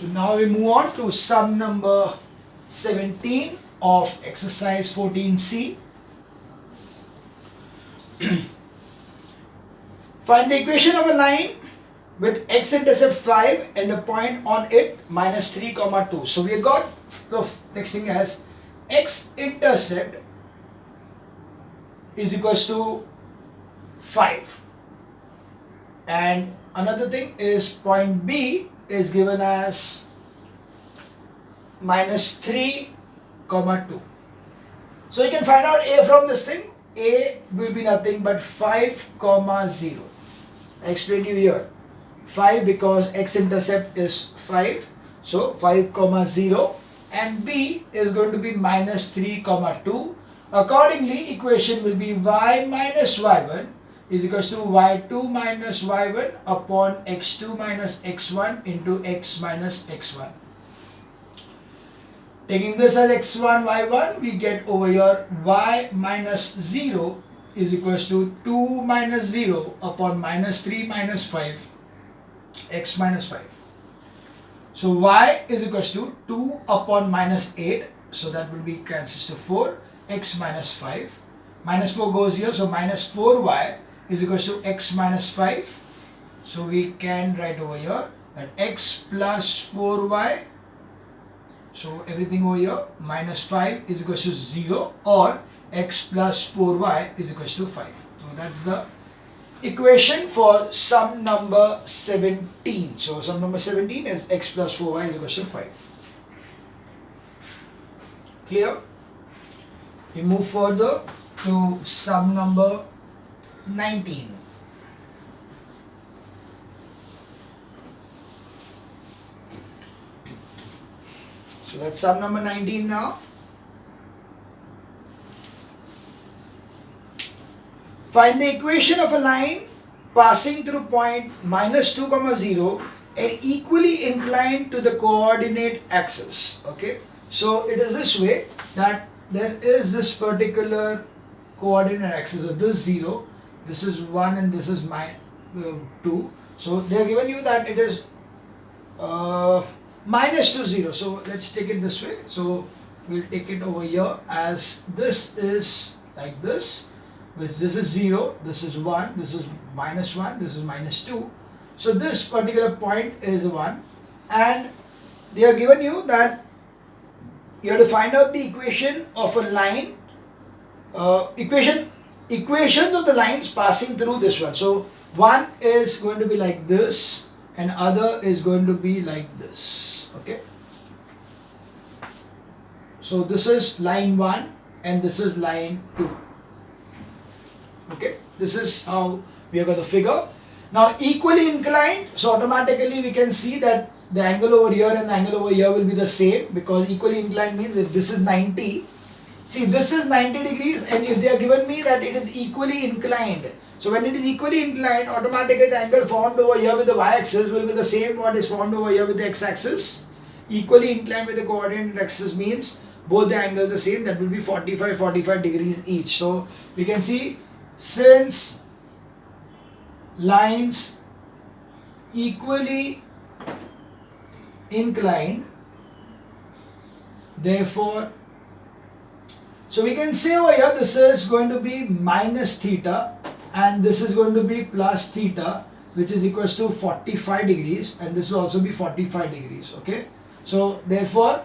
So now we move on to sum number 17 of exercise 14C. Find the equation of a line with x-intercept 5 and the point on it minus 3 comma 2. So we got the next thing as x-intercept is equals to 5, and another thing is point B is given as minus 3 comma 2. So you can find out A from this thing. A will be nothing but 5 comma 0. I explained you here 5 because x-intercept is 5, so 5 comma 0, and B is going to be minus 3 comma 2. Accordingly, equation will be y minus y1 is equals to y2 minus y1 upon x2 minus x1 into x minus x1. Taking this as x1, y1, we get over here y minus 0 is equals to 2 minus 0 upon minus 3 minus 5, x minus 5. So y is equals to 2 upon minus 8, so that will be cancels to 4, x minus 5. Minus 4 goes here, so minus 4y is equals to x minus 5. So we can write over here that x plus 4y, so everything over here, minus 5 is equals to 0, or x plus 4y is equals to 5. So that's the equation for sum number 17. So sum number 17 is x plus 4y is equals to 5. Clear? We move further to sum number 19. So that's sum number 19 now. Find the equation of a line passing through point minus 2 comma 0 and equally inclined to the coordinate axis. Okay, so it is this way that there is this particular coordinate axis of this 0, this is 1 and this is 2. So they are given you that it is minus 2 0. So let's take it this way. So we'll take it over here as this is like this, which this is 0, this is 1, this is minus 1, this is minus 2. So this particular point is 1, and they are given you that you have to find out the equation of a line, equations of the lines passing through this one. So one is going to be like this and other is going to be like this. Okay, so this is line 1 and this is line 2. Okay, this is how we have got the figure. Now equally inclined, so automatically we can see that the angle over here and the angle over here will be the same, because equally inclined means if this is 90, see this is 90 degrees, and if they are given me that it is equally inclined, so when it is equally inclined, automatically the angle formed over here with the y-axis will be the same what is formed over here with the x-axis. Equally inclined with the coordinate axis means both the angles are the same, that will be 45 degrees each. So we can see, since lines equally inclined, therefore, so we can say over here this is going to be minus theta and this is going to be plus theta, which is equals to 45 degrees, and this will also be 45 degrees. Okay, so therefore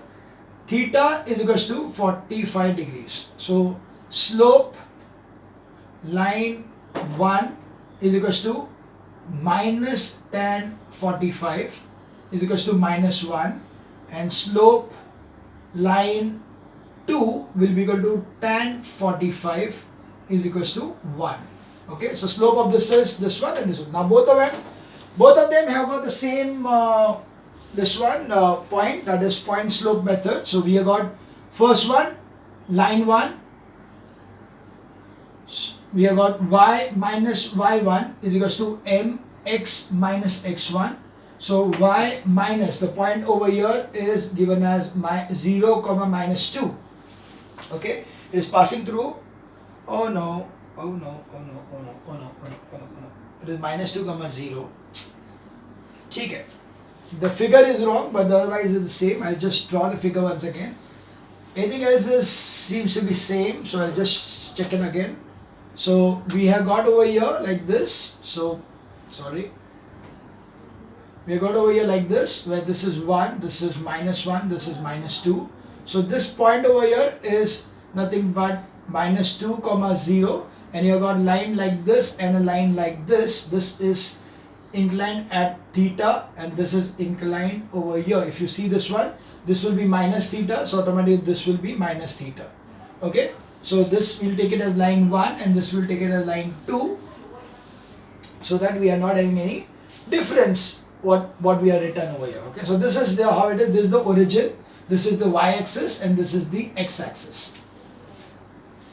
theta is equals to 45 degrees. So slope line 1 is equals to minus tan 45 is equals to minus 1, and slope line 2 will be equal to tan 45 is equals to 1. Okay, so slope of this is this one and this one. Now both of them have got the same this one point, that is point slope method. So we have got first one, line 1, we have got y minus y1 is equals to mx minus x1. So y minus, the point over here is given as 0 comma minus 2. Okay, it is passing through, oh no, it is minus 2 comma 0. ठीक है, The figure is wrong, but otherwise it's the same. I'll just draw the figure once again. Anything else seems to be same, so I'll just check it again. So we have got over here like this. So sorry, we have got over here like this, where this is 1, this is -1, this is -2. So this point over here is nothing but -2, 0, and you have got line like this and a line like this. This is inclined at theta, and this is inclined over here. If you see this one, this will be minus theta, so automatically this will be minus theta. Okay, so this will take it as line 1 and this will take it as line 2, so that we are not having any difference what we are written over here. Okay, so this is how it is. This is the origin, this is the y-axis, and this is the x-axis.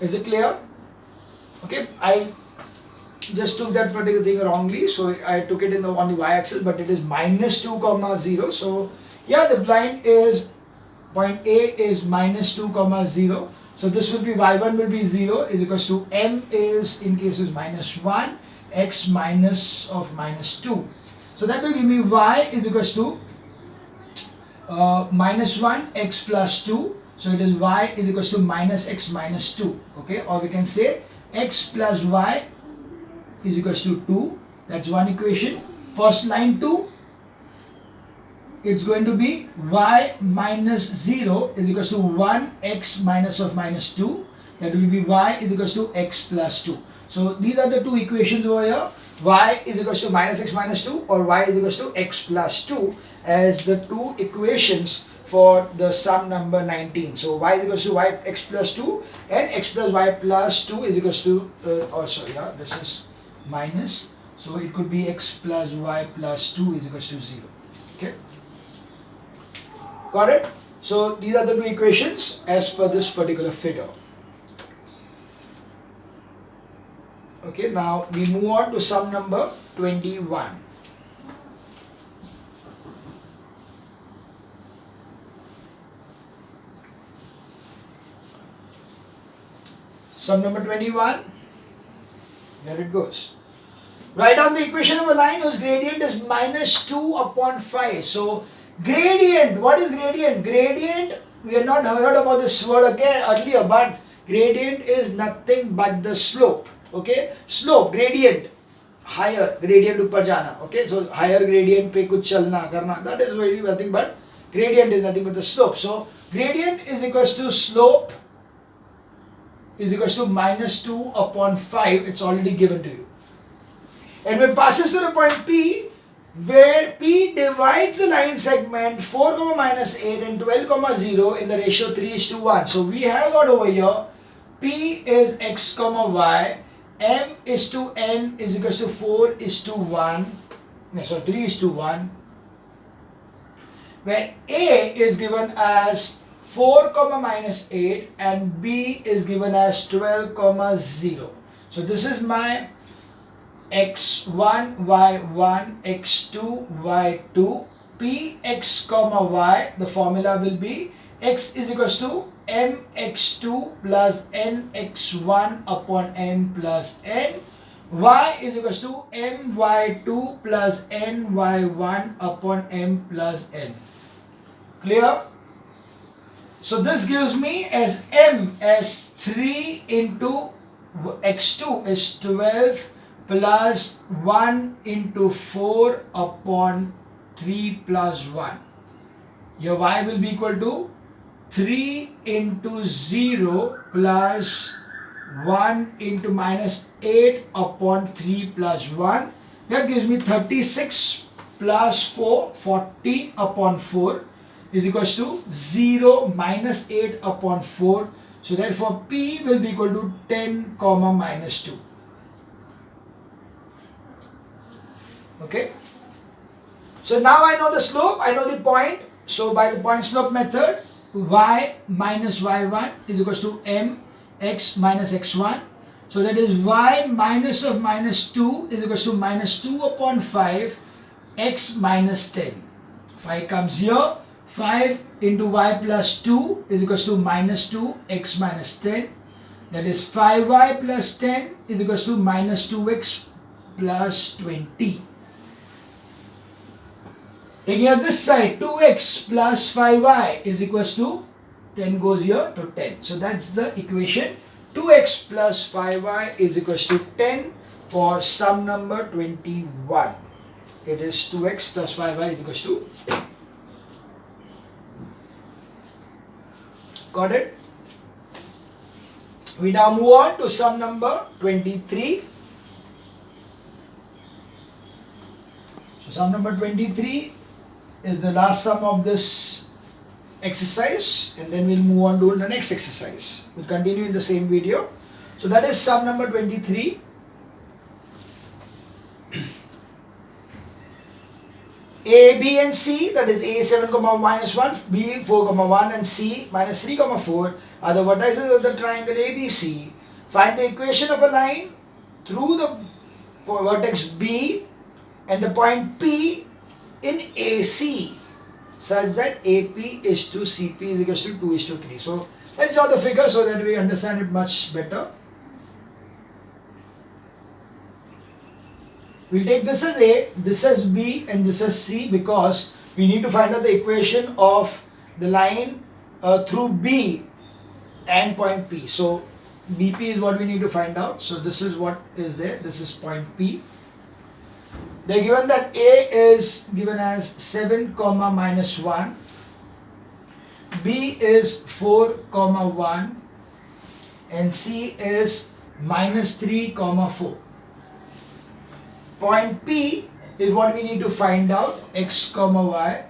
Is it clear? Okay, I just took that particular thing wrongly, so I took it on the y-axis, but it is -2, 0. So yeah, the point A is -2, 0. So this will be y1 will be 0 is equals to m is, in case is -1, x minus of -2. So that will give me y is equals to -1 x plus 2. So it is y is equals to -x minus 2. Okay, or we can say x plus y is equals to 2. That's one equation. First line 2, it's going to be y minus 0 is equals to 1x minus of -2. That will be y is equals to x plus 2. So these are the two equations over here. Y is equals to -x minus 2 or y is equals to x plus 2 as the two equations for the sum number 19. So y is equals to y x plus 2 and x plus y plus 2 is equals to, this is minus. So it could be x plus y plus 2 is equals to 0. Okay. Got it? So these are the two equations as per this particular figure. Okay, now we move on to sum number 21. Sum number 21, here it goes. Write down the equation of a line whose gradient is -2 upon 5. So gradient, what is gradient? Gradient, we have not heard about this word again earlier, but gradient is nothing but the slope. Okay, slope, gradient, higher gradient upar jana. Okay, so higher gradient pe kuch chalna karna, that is really nothing but gradient is nothing but the slope. So gradient is equals to slope is equals to -2 upon 5. It's already given to you. And when it passes to the point P, where P divides the line segment 4, -8 and 12, 0 in the ratio 3:1. So we have got over here P is x, y, m is to n is equals to 4:1, so 3:1, where A is given as 4, -8 and B is given as 12, 0. So this is my x1, y1, x2, y2, px, y. The formula will be x is equals to mx2 plus nx1 upon m plus n. Y is equals to my2 plus ny1 upon m plus n. Clear? So this gives me as m as 3 into x2 is 12 plus 1 into 4 upon 3 plus 1. Your y will be equal to 3 into 0 plus 1 into -8 upon 3 plus 1. That gives me 36 plus 4, 40 upon 4 is equals to 0 minus 8 upon 4. So therefore P will be equal to 10, -2. Okay. So now I know the slope, I know the point. So by the point slope method, y minus y1 is equals to m x minus x1. So that is y minus of -2 is equals to -2 upon 5 x minus 10. 5 comes here. 5 into y plus 2 is equals to -2 x minus 10. That is 5y plus 10 is equals to -2x plus 20. Taking out this side, 2x plus 5y is equals to 10 goes here to 10. So that's the equation. 2x plus 5y is equals to 10 for sum number 21. It is 2x plus 5y is equals to 10. Got it? We now move on to sum number 23. So sum number 23 is the last sum of this exercise, and then we'll move on to the next exercise. We'll continue in the same video. So that is sum number 23. A, B and C, that is A 7, minus 1, B 4, 1 and C minus 3, 4 are the vertices of the triangle ABC. Find the equation of a line through the vertex B and the point P in AC such that AP is to CP is equal to 2 is to 3. So let's draw the figure so that we understand it much better. We'll take this as A, this as B and this as C because we need to find out the equation of the line through B and point P. So BP is what we need to find out. So this is what is there. This is point P. They're given that A is given as 7, minus 1. B is 4, 1 and C is minus 3, 4. Point P is what we need to find out, x, y,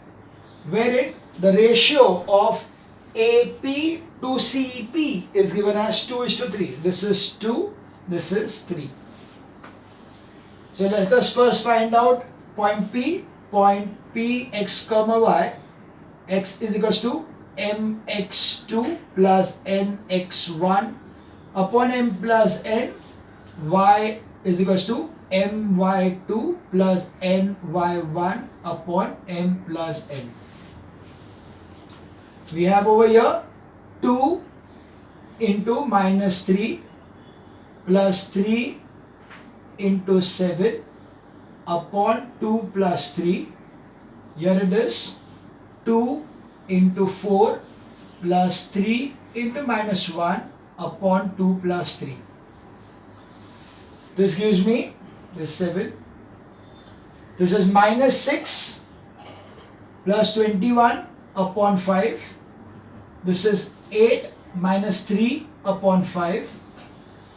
wherein the ratio of AP to CP is given as 2 is to 3. This is 2, this is 3. So let us first find out point P. Point P, x, y. X is equals to mx2 plus nx1 upon m plus n. Y is equals to my2 plus ny1 upon m plus n. We have over here 2 into minus 3 plus 3 into 7 upon 2 plus 3. Here it is 2 into 4 plus 3 into minus 1 upon 2 plus 3. This gives me this 7. This is minus 6 plus 21 upon 5. This is 8 minus 3 upon 5.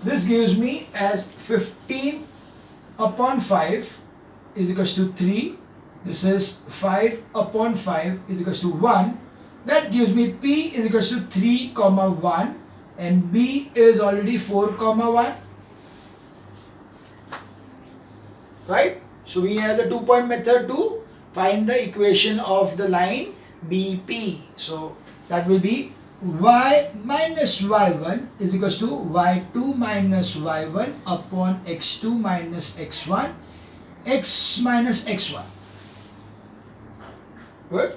This gives me as 15 upon 5 is equals to 3. This is 5 upon 5 is equals to 1. That gives me P is equals to 3, 1 and B is already 4, 1. Right? So we have the 2-point method to find the equation of the line BP. So that will be y minus y1 is equals to y2 minus y1 upon x2 minus x1 x minus x1. Good?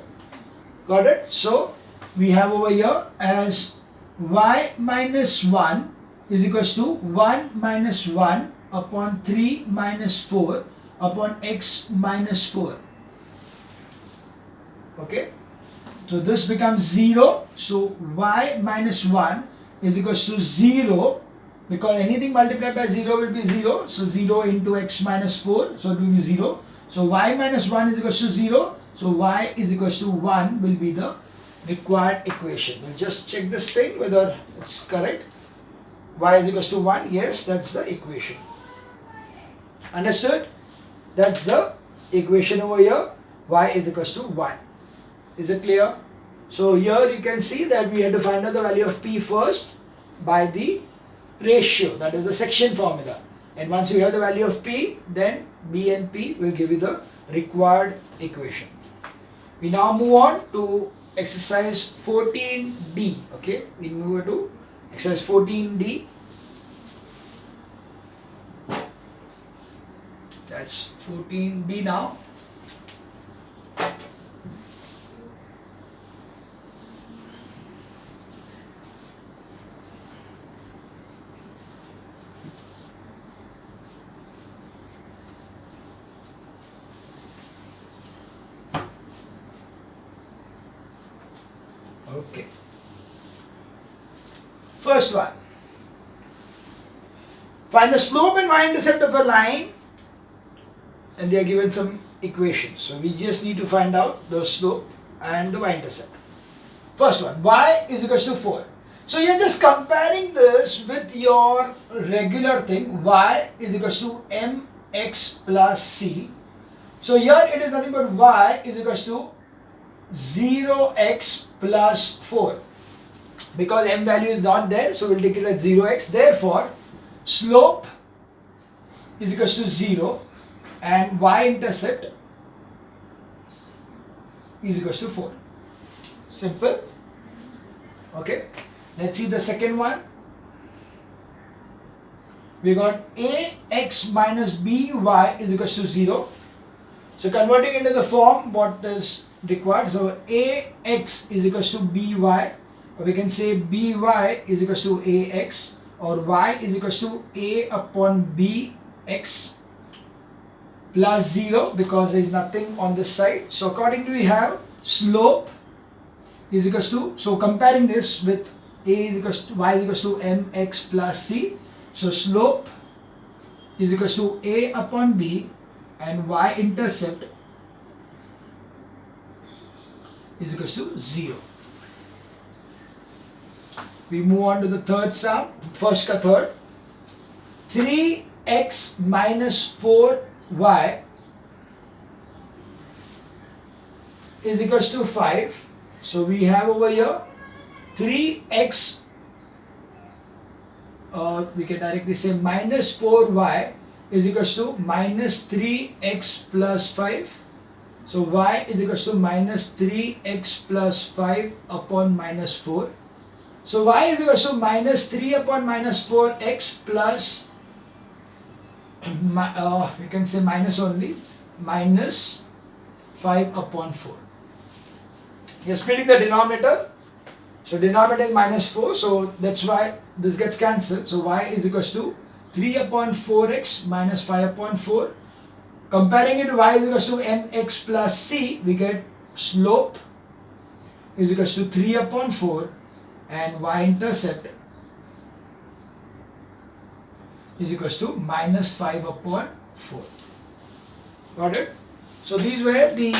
Got it? So we have over here as y minus 1 is equals to 1 minus 1 upon 3 minus 4 upon x minus 4. Okay? So this becomes 0. So y minus 1 is equals to 0 because anything multiplied by 0 will be 0. So 0 into x minus 4. So it will be 0. So y minus 1 is equals to 0. So y is equals to 1 will be the required equation. We'll just check this thing whether it's correct. Y is equals to 1. Yes, that's the equation. Understood? That's the equation over here. Y is equals to 1. Is it clear? So here you can see that we have to find out the value of P first by the ratio, that is the section formula. And once you have the value of P, then B and P will give you the required equation. We now move on to exercise 14D. Okay, we move to exercise 14D. That's 14D now. Okay. First one. Find the slope and y-intercept of a line, and they are given some equations. So we just need to find out the slope and the y-intercept. First one, y is equals to 4. So you're just comparing this with your regular thing, y is equals to mx plus c. So here it is nothing but y is equals to 0x plus 4. Because m value is not there, so we'll take it as 0x. Therefore, slope is equals to 0 and y-intercept is equals to 4. Simple. Okay. Let's see the second one. We got ax minus by is equals to 0. So converting into the form what is required. So ax is equals to by, or we can say by is equals to ax, or y is equals to a upon bx plus 0 because there is nothing on this side. So accordingly we have slope is equals to, so comparing this with a is equals to y is equals to mx plus c. So slope is equals to a upon b and y-intercept is equals to 0. We move on to the third sum. First ka third. 3x minus 4y is equals to 5. So we have over here 3x, we can directly say minus 4y is equals to minus 3x plus 5. So y is equals to minus 3x plus 5 upon minus 4. So y is equals to minus 3 upon minus 4x plus, we can say minus only, minus 5 upon 4. You're splitting the denominator. So denominator is minus 4. So that's why this gets cancelled. So y is equals to 3 upon 4x minus 5 upon 4. Comparing it to y is equals to mx plus c, we get slope is equals to 3 upon 4 and y-intercept is equals to minus 5 upon 4. Got it? So these were the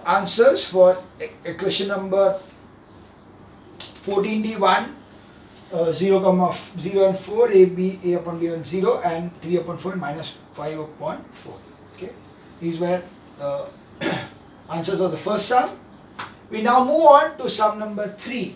answers for equation number 14D1, 0 and 4, a upon b and 0, and 3 upon 4 minus 5 upon 4. Okay, these were the answers of the first sum. We now move on to sum number 3.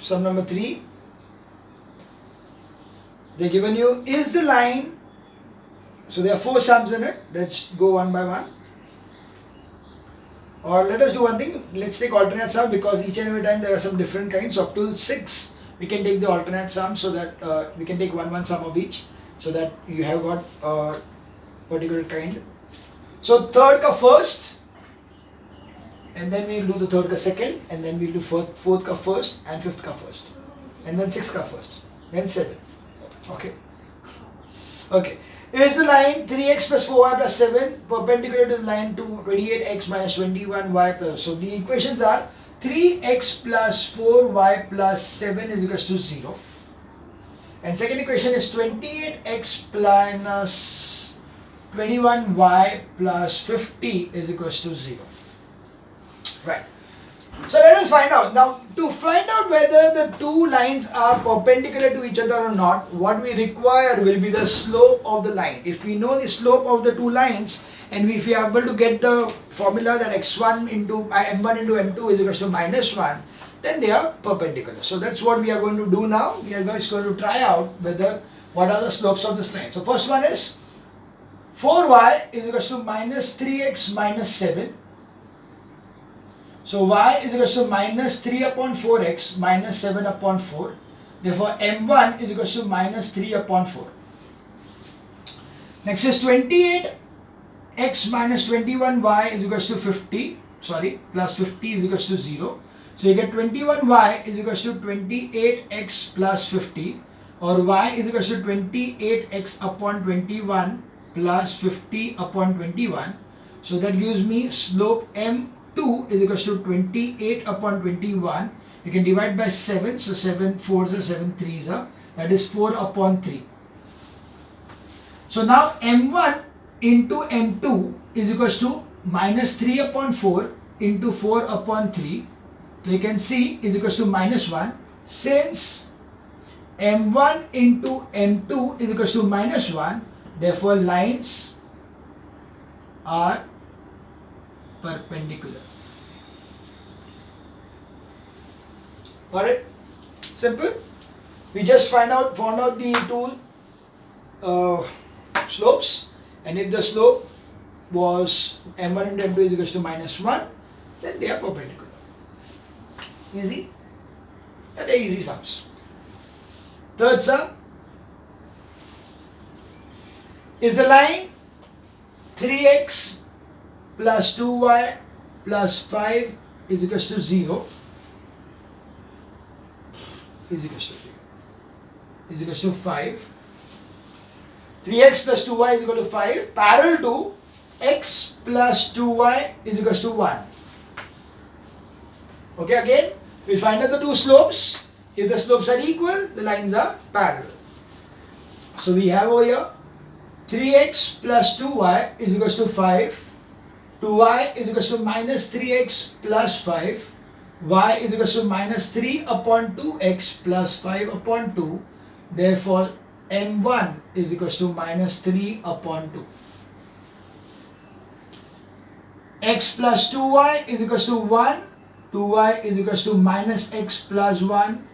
Sum number 3, they given you is the line, so there are 4 sums in it. Let's go one by one, or let us do one thing, let's take alternate sum, because each and every time there are some different kinds. So up to 6 we can take the alternate sum, so that we can take one sum of each, so that you have got a particular kind. So third ka first, and then we'll do the third ka second, and then we'll do fourth ka first, and fifth ka first, and then sixth ka first, then 7. Okay. Okay. Is the line 3x plus 4y plus 7 perpendicular to the line to 28x minus 21y plus. So the equations are 3x plus 4y plus 7 is equals to 0. And second equation is 28x plus 21y plus 50 is equals to 0. Right. So let us find out. Now, to find out whether the two lines are perpendicular to each other or not, what we require will be the slope of the line. If we know the slope of the two lines, and if we are able to get the formula that x1 into m1 into m2 is equals to minus 1, then they are perpendicular. So that's what we are going to do now. We are just going to try out what are the slopes of this line. So first one is 4y is equals to minus 3x minus 7. So y is equals to minus 3 upon 4x minus 7 upon 4. Therefore m1 is equals to minus 3 upon 4. Next is 28x minus 21y is equals to 50. Sorry, plus 50 is equals to 0. So you get 21y is equals to 28x plus 50, or y is equals to 28x upon 21 plus 50 upon 21. So that gives me slope m2 is equals to 28 upon 21. You can divide by 7, so 7 4s are 7 3s are, that is 4 upon 3. So now m1 into m2 is equals to minus 3 upon 4 into 4 upon 3. So you can see is equals to minus 1. Since m1 into m2 is equals to minus 1, therefore lines are perpendicular. Got it? Simple. We just found out the two slopes, and if the slope was m1 into m2 is equals to minus 1, then they are perpendicular. Easy? Yeah, they are easy sums. Third sum is the line 3x plus 2y plus 5 is equals to 0 is equals to 5. 3x plus 2y is equal to 5 parallel to x plus 2y is equals to 1. Okay, again we find out the two slopes. If the slopes are equal, the lines are parallel. So we have over here 3x plus 2y is equals to 5, 2y is equals to minus 3x plus 5, y is equals to minus 3 upon 2x plus 5 upon 2. Therefore m1 is equals to minus 3 upon 2. X plus 2y is equals to 1, 2y is equals to minus x plus 1.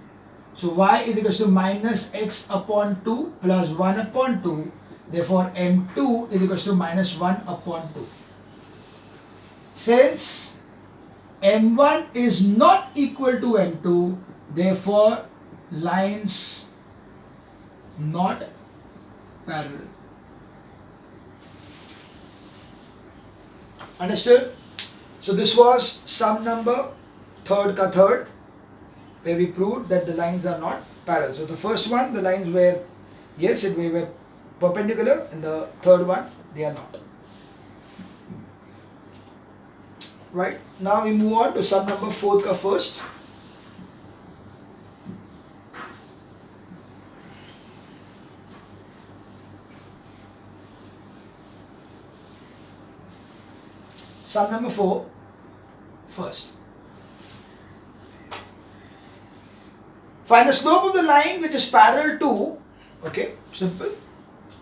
So y is equals to minus x upon 2 plus 1 upon 2. Therefore m2 is equals to minus 1 upon 2. Since m1 is not equal to m2, therefore lines not parallel. Understood? So this was sum number third, where we proved that the lines are not parallel. So the first one, the lines were, yes, we were perpendicular, and the third one, they are not. Right, now we move on to sum number fourth ka first. Sum number 4 first. Find the slope of the line which is parallel to, okay, simple,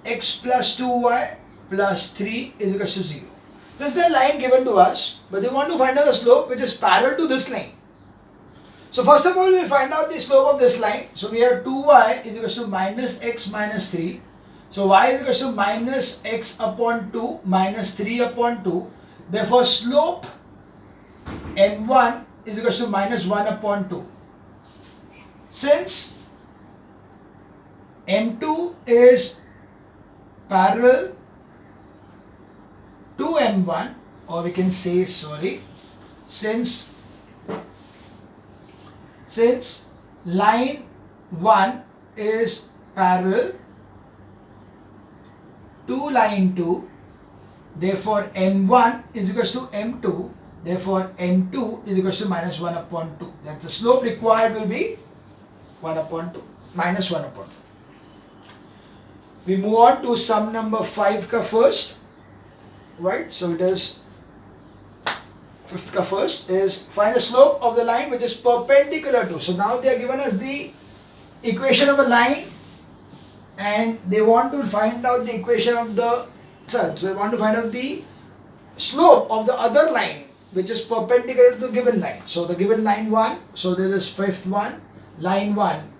x plus 2y plus 3 is equal to 0. This is the line given to us, but they want to find out the slope which is parallel to this line. So first of all, we will find out the slope of this line. So we have 2y is equal to minus x minus 3. So y is equal to minus x upon 2 minus 3 upon 2. Therefore slope m1 is equal to minus 1 upon 2. Since m2 is parallel to m1, or we can say, sorry, since line 1 is parallel to line 2, therefore m1 is equal to m2, therefore m2 is equal to minus 1 upon 2. That the slope required will be 1 upon 2, minus 1 upon 2. We move on to sum number 5 ka first. Right, so it is fifth ka first is find the slope of the line which is perpendicular to. So now they are given us the equation of a line, and they want to find out the equation of the third. So they want to find out the slope of the other line which is perpendicular to the given line. So the given line 1, so there is fifth one, line 1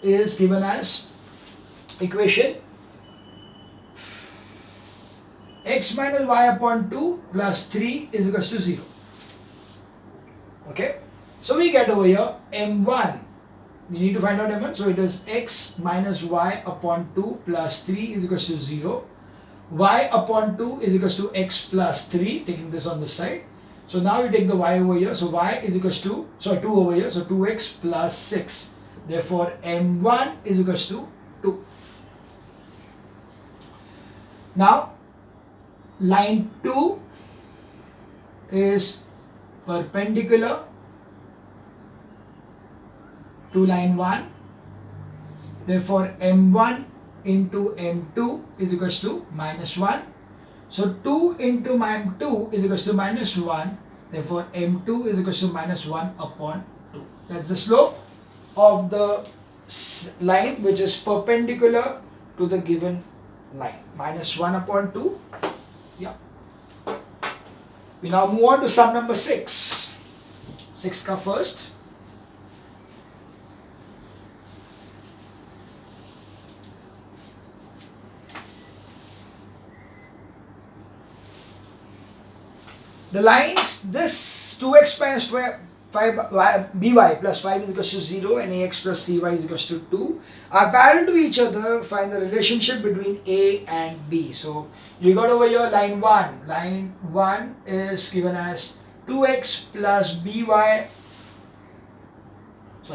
is given as equation x minus y upon 2 plus 3 is equals to 0. Okay, so we get over here m1, we need to find out m1, so it is x minus y upon 2 plus 3 is equals to 0. Y upon 2 is equals to x plus 3, taking this on the side. So now you take the y over here. So y is equals to, 2 over here. So 2x plus 6. Therefore, m1 is equals to 2. Now, line 2 is perpendicular to line 1. Therefore, m1 into m2 is equals to minus 1. So 2 into m2 is equals to minus 1. Therefore, m2 is equals to minus 1 upon 2. That's the slope of the line which is perpendicular to the given line. Minus 1 upon 2. Yeah. We now move on to sum number 6. 6 ka first. The lines, this 2x minus 5 by plus 5 is equals to 0 and ax plus 3y is equals to 2 are parallel to each other. Find the relationship between A and B. So you got over here line 1. Line 1 is given as 2x plus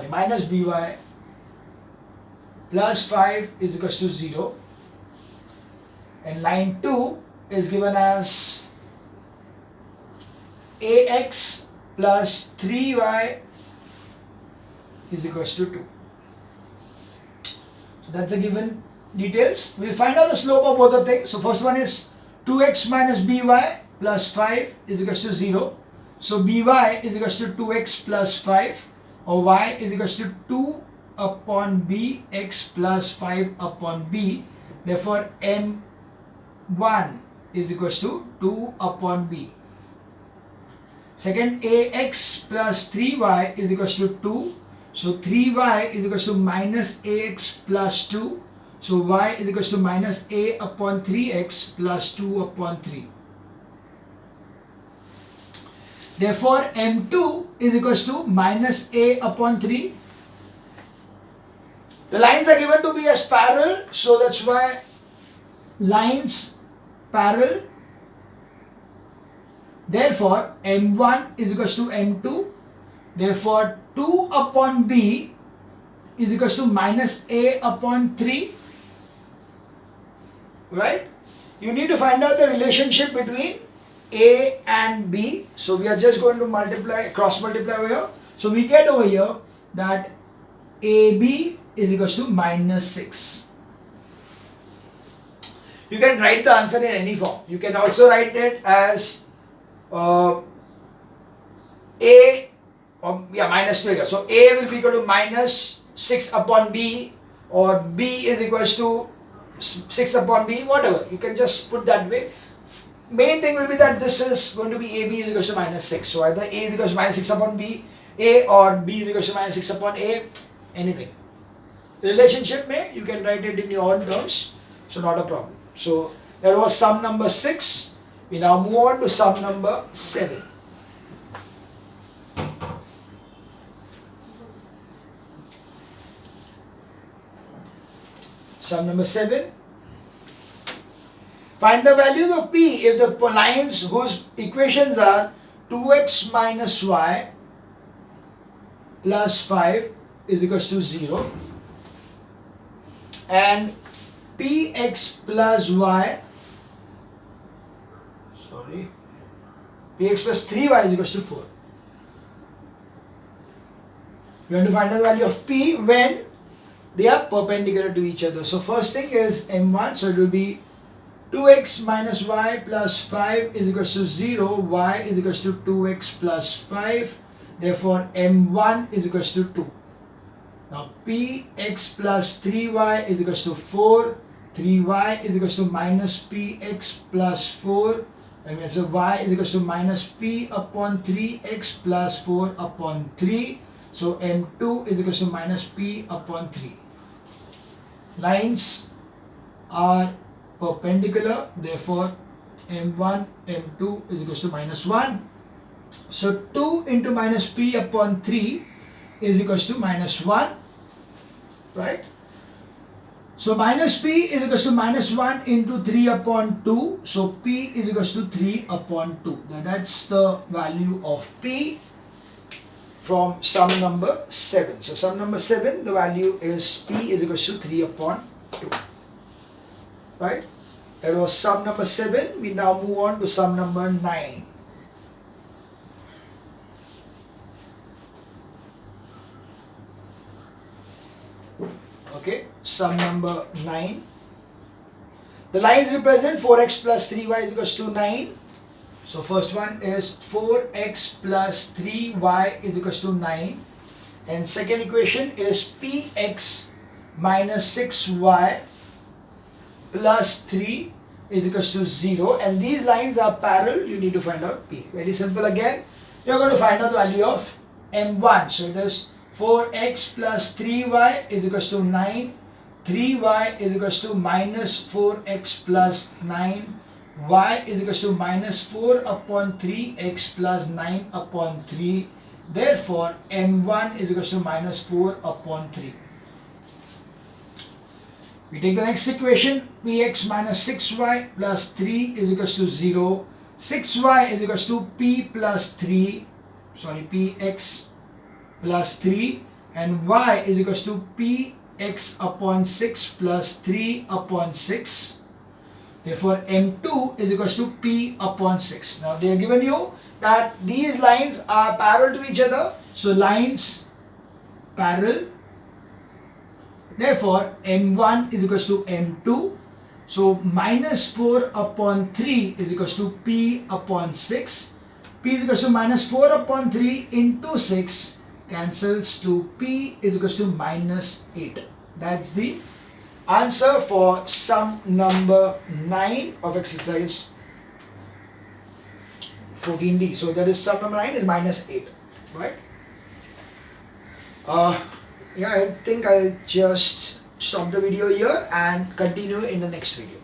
minus by plus 5 is equals to 0. And line 2 is given as ax plus 3y is equals to 2. So that's the given details. We'll find out the slope of both the things. So first one is 2x minus by plus 5 is equals to 0. So by is equals to 2x plus 5, or y is equals to 2 upon b x plus 5 upon b. Therefore m1 is equals to 2 upon b. Second, ax plus 3y is equals to 2. So 3y is equals to minus ax plus 2. So y is equals to minus a upon 3x plus 2 upon 3. Therefore, m2 is equals to minus a upon 3. The lines are given to be as parallel. So that's why lines parallel. Therefore, m1 is equals to m2. Therefore, 2 upon b is equals to minus a upon 3. Right? You need to find out the relationship between a and b. So we are just going to multiply, cross multiply over here. So we get over here that ab is equals to minus 6. You can write the answer in any form. You can also write it as minus 2 here. So a will be equal to minus 6 upon b, or b is equals to 6 upon b, whatever. You can just put that way. Main thing will be that this is going to be ab is equals to minus 6. So either a is equals to minus 6 upon b, a, or b is equals to minus 6 upon a, anything. Relationship may, you can write it in your own terms. So not a problem. So that was sum number 6. We now move on to sum number 7. Sum number 7. Find the values of P if the lines whose equations are 2x minus y plus 5 is equals to 0 and px plus y, px plus 3y is equals to 4. We want to find the value of p when they are perpendicular to each other. So first thing is m1, so it will be 2x minus y plus 5 is equals to 0, y is equals to 2x plus 5, therefore m1 is equals to 2. Now px plus 3y is equals to 4, 3y is equals to minus px plus 4, and so y is equals to minus p upon 3x plus 4 upon 3, so m2 is equals to minus p upon 3. Lines are perpendicular, therefore m1, m2 is equals to minus 1. So 2 into minus p upon 3 is equals to minus 1, right? So minus p is equals to minus 1 into 3 upon 2. So p is equals to 3 upon 2. That's the value of p from sum number 7. So sum number 7, the value is p is equals to 3 upon 2. Right? That was sum number 7. We now move on to sum number 9. Okay, sum number 9. The lines represent 4x plus 3y is equals to 9. So first one is 4x plus 3y is equals to 9. And second equation is px minus 6y plus 3 is equals to 0. And these lines are parallel. You need to find out p. Very simple again. You are going to find out the value of m1. So it is 4x plus 3y is equals to 9. 3y is equals to minus 4x plus 9. Y is equals to minus 4 upon 3x plus 9 upon 3. Therefore, m1 is equals to minus 4 upon 3. We take the next equation, px minus 6y plus 3 is equals to 0. 6y is equals to p plus 3, px plus 3, and y is equals to px upon 6 plus 3 upon 6. Therefore, m2 is equals to p upon 6. Now, they are given you that these lines are parallel to each other. So, lines parallel. Therefore, m1 is equals to m2. So, minus 4 upon 3 is equals to p upon 6. P is equals to minus 4 upon 3 into 6 cancels to p is equals to minus 8. That's the answer for sum number 9 of exercise 14D. So that is sum number 9 is minus 8, right? Yeah, I think I'll just stop the video here and continue in the next video.